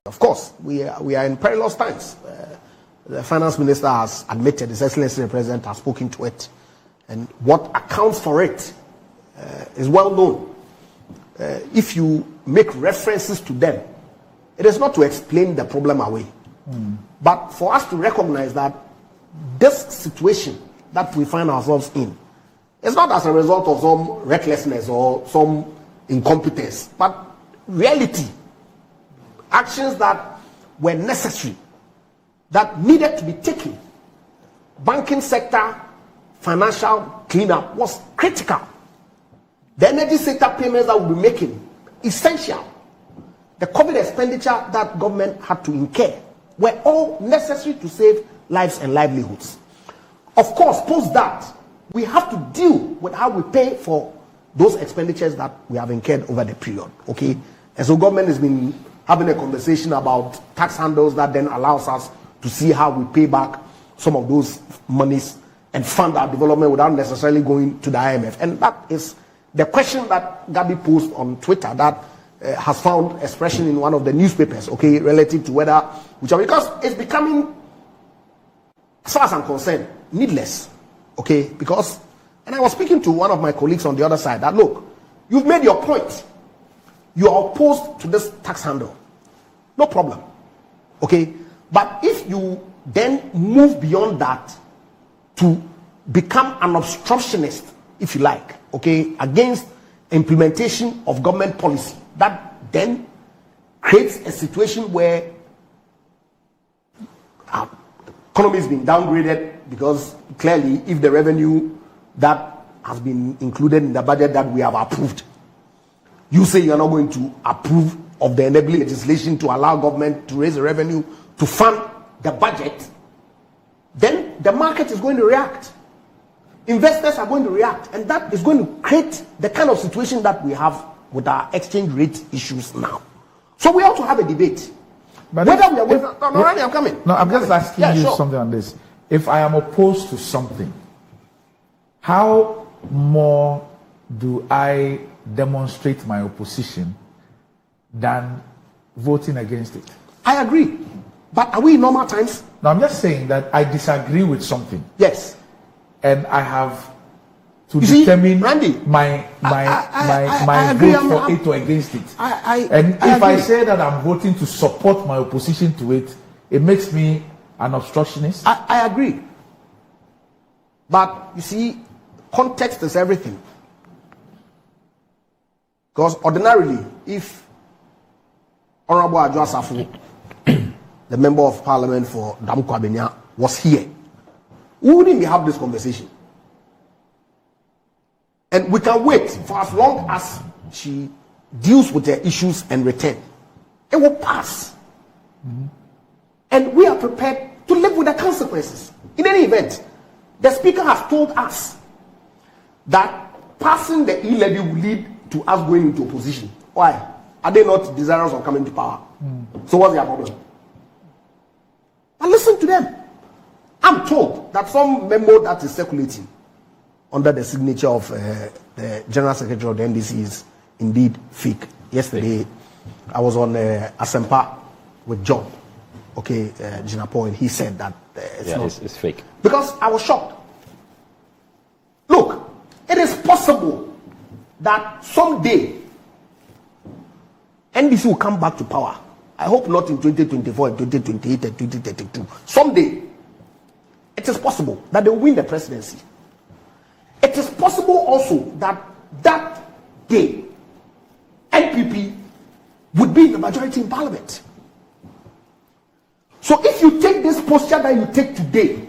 Of course, we are in perilous times. The finance minister has admitted, His Excellency the President has spoken to it, and what accounts for it is well known. If you make references to them, it is not to explain the problem away, but for us to recognize that this situation that we find ourselves in is not as a result of some recklessness or some incompetence, but reality, actions that were necessary, that needed to be taken. Banking sector financial cleanup was critical. The energy sector payments that we'll be making, essential. The COVID expenditure that government had to incur were all necessary to save lives and livelihoods. Of course, post that, we have to deal with how we pay for those expenditures that we have incurred over the period, okay? And so government has been having a conversation about tax handles that then allows us to see how we pay back some of those monies and fund our development without necessarily going to the IMF. And that is the question that Gabby posed on Twitter that has found expression in one of the newspapers, okay, relative to whether, because it's becoming, as far as I'm concerned, needless, okay, because, and I was speaking to one of my colleagues on the other side that, look, you've made your point. You are opposed to this tax handle. No problem, okay? But if you then move beyond that to become an obstructionist, if you like, okay, against implementation of government policy, that then creates a situation where our economy is being downgraded, because clearly if the revenue that has been included in the budget that we have approved, you say you are not going to approve of the enabling legislation to allow government to raise the revenue to fund the budget, then the market is going to react. Investors are going to react, and that is going to create the kind of situation that we have with our exchange rate issues now. So we ought to have a debate. But whether we are I'm coming. No, I'm just asking you something on this. If I am opposed to something, how more do I demonstrate my opposition than voting against it? I agree. But are we in normal times? No, I'm just saying that I disagree with something. Yes. And I have to determine my vote for it or against it. And if I say that I'm voting to support my opposition to it, it makes me an obstructionist. I agree. But you see, context is everything. Because ordinarily, if Honorable Adjo Asafo, the member of parliament for Damko Abenya, was here, we wouldn't have this conversation. And we can wait for as long as she deals with the issues and return. It will pass. And we are prepared to live with the consequences. In any event, the speaker has told us that passing the e-levy will lead to us going into opposition. Why? Are they not desirous of coming to power? So what's their problem? And listen to them. I'm told that some memo that is circulating under the signature of the General Secretary of the NDC is indeed fake. Yesterday, I was on Asempa with John, Jinapo, and he said that it's fake. Because I was shocked. Look, it is possible that someday NDC will come back to power. I hope not in 2024, 2028, and 2032. Someday, it is possible that they will win the presidency. It is possible also that that day, NPP would be in the majority in parliament. So if you take this posture that you take today,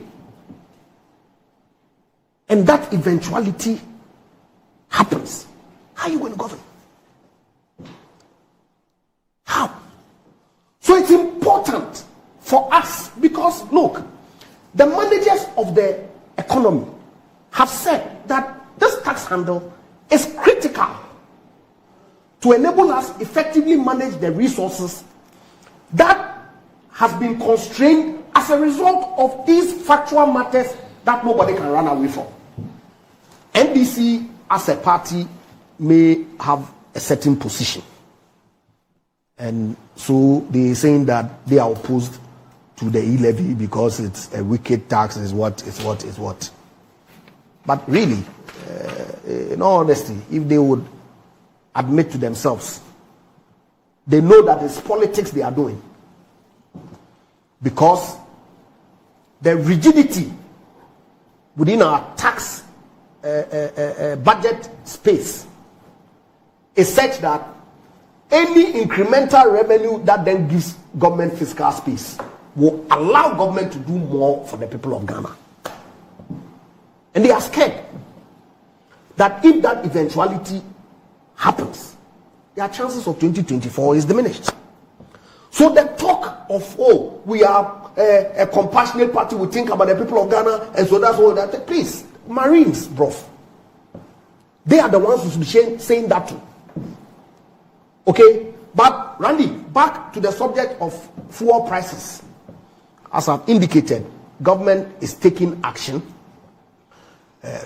and that eventuality happens, how are you going to govern? How? So it's important for us because, look, the managers of the economy have said that this tax handle is critical to enable us effectively manage the resources that has been constrained as a result of these factual matters that nobody can run away from. NDC as a party may have a certain position. And so they're saying that they are opposed to the e-levy because it's a wicked tax, is what. But really, in all honesty, if they would admit to themselves, they know that it's politics they are doing. Because the rigidity within our tax budget space is such that any incremental revenue that then gives government fiscal space will allow government to do more for the people of Ghana. And they are scared that if that eventuality happens, their chances of 2024 is diminished. So the talk of, oh, we are a compassionate party, we think about the people of Ghana, and so that's all that. Please, Marines, bro. They are the ones who should be saying that too. Okay? But, Randy, back to the subject of fuel prices. As I've indicated, government is taking action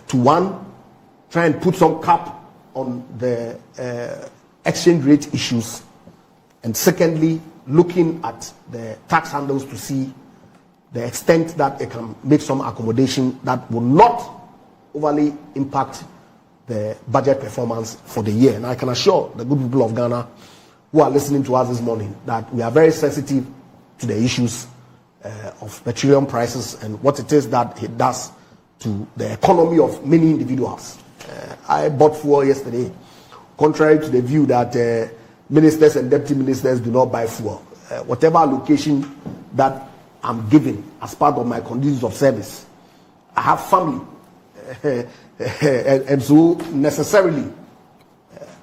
to one, try and put some cap on the exchange rate issues, and secondly, looking at the tax handles to see the extent that it can make some accommodation that will not overly impact the budget performance for the year. And I can assure the good people of Ghana who are listening to us this morning that we are very sensitive to the issues of petroleum prices and what it is that it does to the economy of many individuals. I bought fuel yesterday, contrary to the view that ministers and deputy ministers do not buy fuel. Whatever allocation that I'm given as part of my conditions of service, I have family, and so necessarily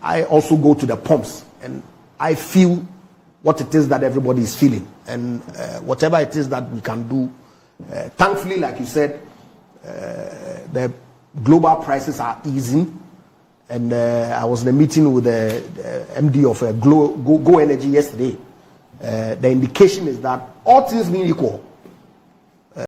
I also go to the pumps and I feel what it is that everybody is feeling, and whatever it is that we can do. Thankfully, like you said, the global prices are easing. And I was in a meeting with the MD of Go Energy yesterday. The indication is that all things being equal,